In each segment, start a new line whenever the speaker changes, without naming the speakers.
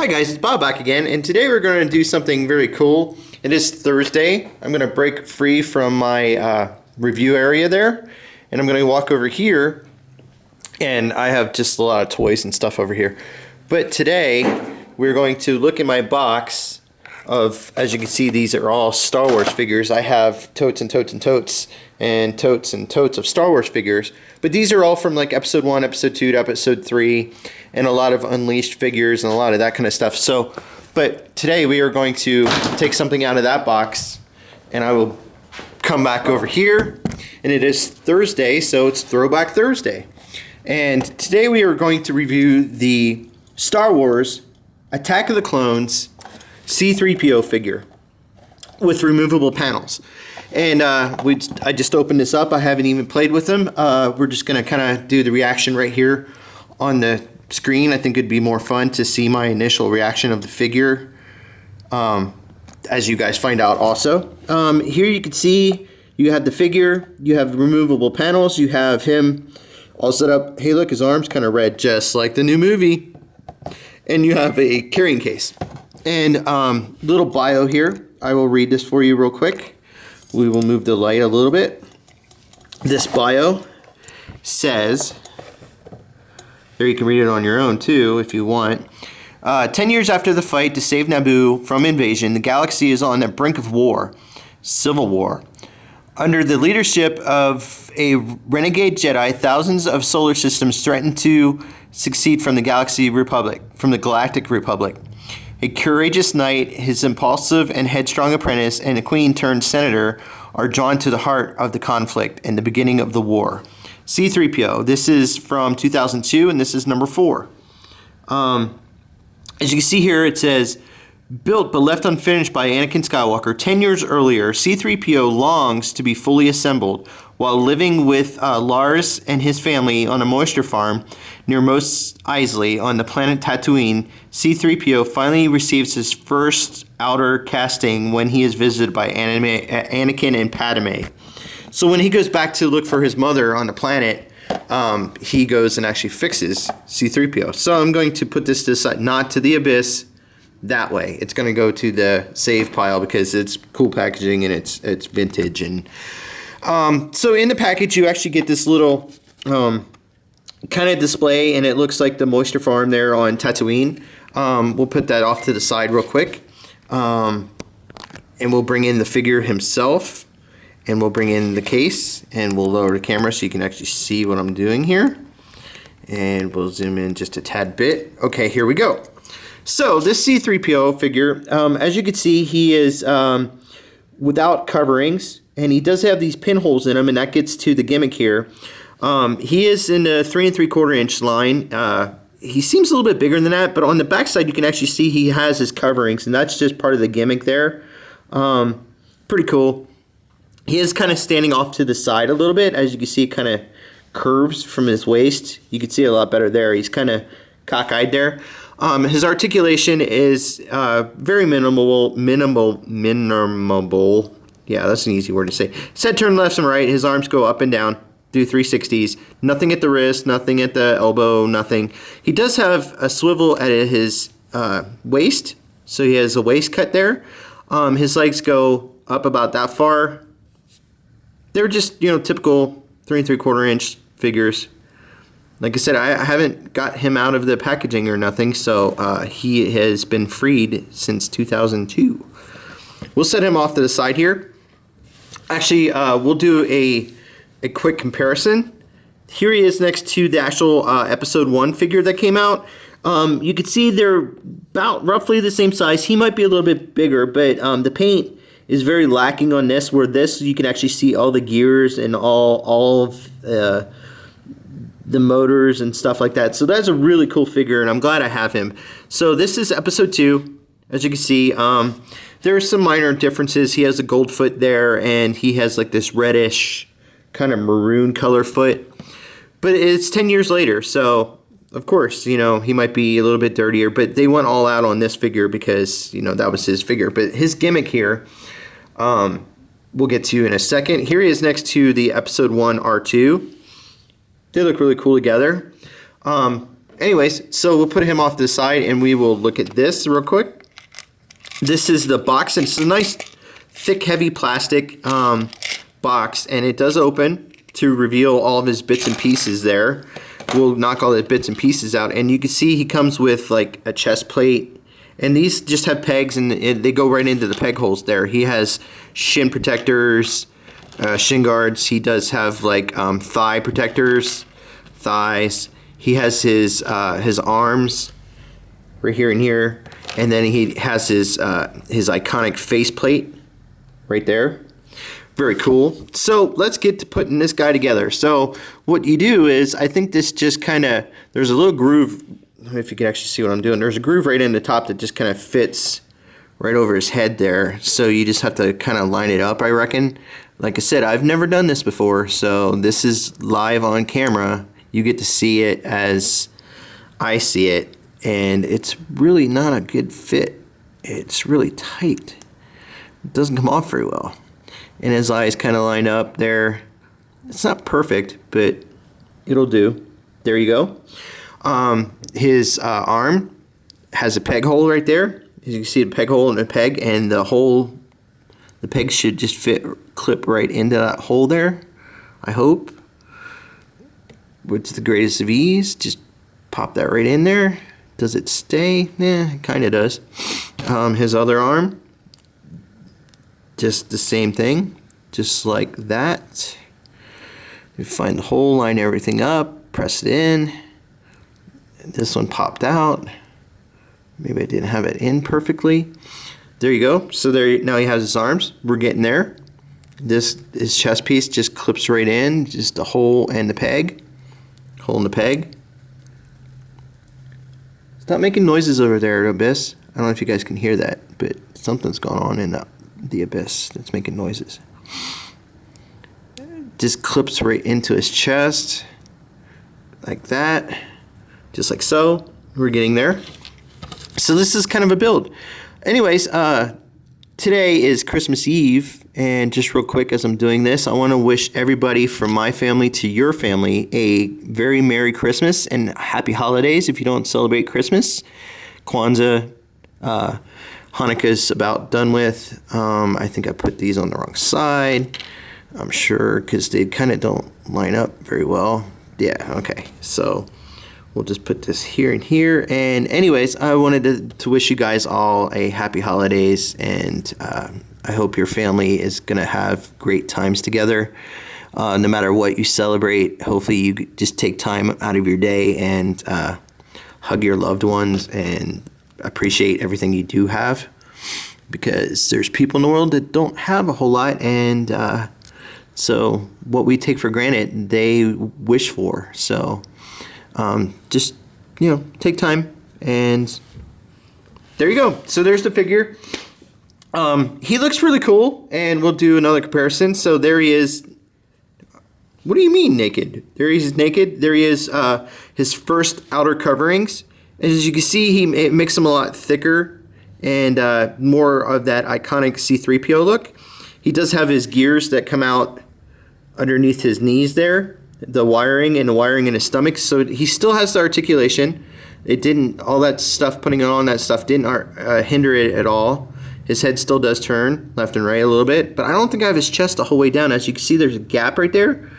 Hi guys, it's Bob back again, and today we're going to do something very cool. It is Thursday. I'm going to break free from my review area there, and I'm going to walk over here, and I have just a lot of toys and stuff over here. But today, we're going to look in my box of, as you can see, these are all Star Wars figures. I have totes and totes and totes, and totes and totes of Star Wars figures. But these are all from like episode 1, episode 2 to episode 3, and a lot of Unleashed figures and a lot of that kind of stuff. So, but today we are going to take something out of that box, and I will come back over here, and it is Thursday, so it's Throwback Thursday. And today we are going to review the Star Wars Attack of the Clones C-3PO figure with removable panels. And I just opened this up. I haven't even played with them. We're just going to kind of do the reaction right here on the screen. I think it'd be more fun to see my initial reaction of the figure as you guys find out also. Here you can see you have the figure, you have removable panels, you have him all set up. Hey look, his arm's kind of red just like the new movie. And you have a carrying case. And little bio here. I will read this for you real quick. We will move the light a little bit. This bio says, there you can read it on your own too if you want. 10 years after the fight to save Naboo from invasion, the galaxy is on the brink of war, civil war. Under the leadership of a renegade Jedi, thousands of solar systems threaten to succeed from the Galactic Republic. A courageous knight, his impulsive and headstrong apprentice, and a queen-turned-senator are drawn to the heart of the conflict and the beginning of the war. C-3PO, this is from 2002, and this is number 4. As you can see here, it says, built but left unfinished by Anakin Skywalker 10 years earlier, C-3PO longs to be fully assembled. While living with Lars and his family on a moisture farm near Mos Eisley on the planet Tatooine, C-3PO finally receives his first outer casting when he is visited by Anakin and Padme. So when he goes back to look for his mother on the planet, he goes and actually fixes C-3PO. So I'm going to put this to the side, not to the abyss, that way. It's going to go to the save pile because it's cool packaging and it's vintage. And so in the package, you actually get this little kind of display, and it looks like the moisture farm there on Tatooine. We'll put that off to the side real quick. And we'll bring in the figure himself, and we'll bring in the case, and we'll lower the camera so you can actually see what I'm doing here. And we'll zoom in just a tad bit. Okay, here we go. So this C-3PO figure, as you can see, he is without coverings, and he does have these pinholes in him, and that gets to the gimmick here. He is in the 3 3/4 inch line. He seems a little bit bigger than that, but on the back side you can actually see he has his coverings, and that's just part of the gimmick there. Pretty cool. He is kind of standing off to the side a little bit. As you can see, it kind of curves from his waist. You can see it a lot better there. He's kind of cockeyed there. His articulation is very minimal. Yeah, that's an easy word to say. His head turned left and right. His arms go up and down, do 360s. Nothing at the wrist, nothing at the elbow, nothing. He does have a swivel at his waist, so he has a waist cut there. His legs go up about that far. They're just, typical 3 3/4 inch figures. Like I said, I haven't got him out of the packaging or nothing, so he has been freed since 2002. We'll set him off to the side here. Actually, we'll do a quick comparison. Here he is next to the actual episode 1 figure that came out. You can see they're about roughly the same size. He might be a little bit bigger, but the paint is very lacking on this, where this you can actually see all the gears and all of the motors and stuff like that. So that's a really cool figure, and I'm glad I have him. So this is episode 2. As you can see, there are some minor differences. He has a gold foot there, and he has like this reddish kind of maroon color foot. But it's 10 years later, so of course, he might be a little bit dirtier, but they went all out on this figure because, that was his figure. But his gimmick here, we'll get to in a second. Here he is next to the episode 1 R2. They look really cool together. anyways, so we'll put him off to the side and we will look at this real quick. This is the box, and it's a nice thick, heavy plastic box, and it does open to reveal all of his bits and pieces there. We'll knock all the bits and pieces out, and you can see he comes with like a chest plate, and these just have pegs, and they go right into the peg holes there. He has shin protectors, shin guards. He does have like thigh protectors, thighs. He has his arms right here and here, and then he has his iconic faceplate right there. Very cool. So let's get to putting this guy together. So what you do is, I think this just kind of, there's a little groove, I don't know if you can actually see what I'm doing. There's a groove right in the top that just kind of fits right over his head there. So you just have to kind of line it up, I reckon. Like I said, I've never done this before, so this is live on camera. You get to see it as I see it, and it's really not a good fit. It's really tight. It doesn't come off very well. And his eyes kind of line up there. It's not perfect, but it'll do. There you go. His arm has a peg hole right there. As you can see, a peg hole and a peg, and the peg should just clip right into that hole there, I hope. With the greatest of ease, just pop that right in there. Does it stay? Yeah, it kind of does. His other arm, just the same thing, just like that. You find the hole, line everything up, press it in. This one popped out. Maybe I didn't have it in perfectly. There you go. So now he has his arms. We're getting there. His chest piece just clips right in, just the hole and the peg. Hole in the peg. Stop making noises over there, Abyss. I don't know if you guys can hear that, but something's going on in the Abyss that's making noises. Just clips right into his chest, like that, just like so. We're getting there. So this is kind of a build. Anyways, today is Christmas Eve, and just real quick as I'm doing this, I want to wish everybody from my family to your family a very Merry Christmas and Happy Holidays if you don't celebrate Christmas. Kwanzaa, Hanukkah's about done with. I think I put these on the wrong side. I'm sure because they kind of don't line up very well. Yeah, okay. So we'll just put this here and here. And anyways, I wanted to wish you guys all a happy holidays, and I hope your family is going to have great times together. No matter what you celebrate, hopefully you just take time out of your day and hug your loved ones and appreciate everything you do have, because there's people in the world that don't have a whole lot, and so what we take for granted, they wish for. So just, take time, and there you go. So there's the figure. He looks really cool, and we'll do another comparison. So there he is. What do you mean naked? There he is naked. There he is, his first outer coverings. As you can see, it makes him a lot thicker and more of that iconic C-3PO look. He does have his gears that come out underneath his knees there, the wiring in his stomach. So he still has the articulation. All that stuff, putting on that stuff didn't hinder it at all. His head still does turn left and right a little bit, but I don't think I have his chest the whole way down. As you can see, there's a gap right there.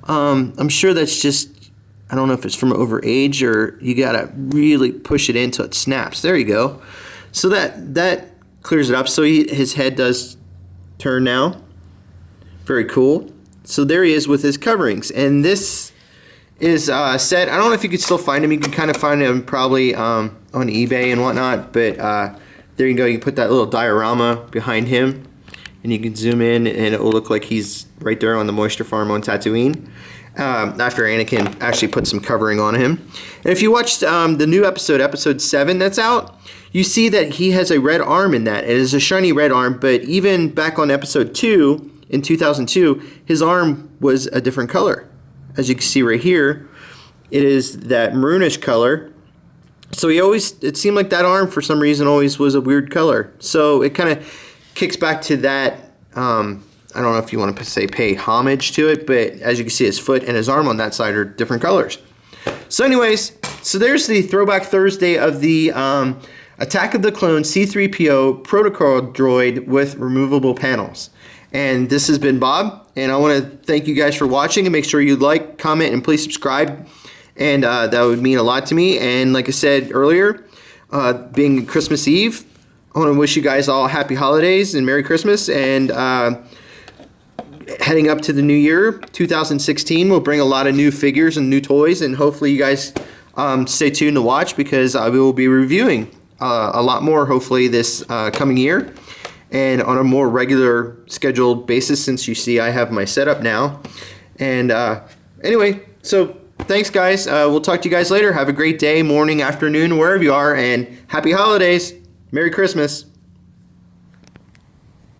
I'm sure that's just, I don't know if it's from over age or you gotta really push it in till it snaps. There you go. So that clears it up. So his head does turn now. Very cool. So there he is with his coverings, and this is set. I don't know if you could still find him. You can kind of find him probably on eBay and whatnot, but there you go. You can put that little diorama behind him, and you can zoom in, and it will look like he's right there on the moisture farm on Tatooine. After Anakin actually put some covering on him. And if you watched the new episode 7 that's out, you see that he has a red arm in that. It is a shiny red arm, but even back on episode 2 in 2002, his arm was a different color. As you can see right here, it is that maroonish color. So it seemed like that arm for some reason always was a weird color. So it kind of kicks back to that, I don't know if you want to say pay homage to it, but as you can see, his foot and his arm on that side are different colors. So anyways, So there's the Throwback Thursday of the Attack of the Clones C-3PO protocol droid with removable panels. And this has been Bob, and I want to thank you guys for watching, and make sure you like, comment, and please subscribe, and that would mean a lot to me. And like I said earlier, being Christmas Eve, I want to wish you guys all happy holidays and Merry Christmas, and heading up to the new year, 2016, will bring a lot of new figures and new toys, and hopefully you guys stay tuned to watch, because we will be reviewing a lot more hopefully this coming year, and on a more regular scheduled basis, since you see I have my setup now. And anyway, so thanks guys. We'll talk to you guys later. Have a great day, morning, afternoon, wherever you are, and happy holidays. Merry Christmas.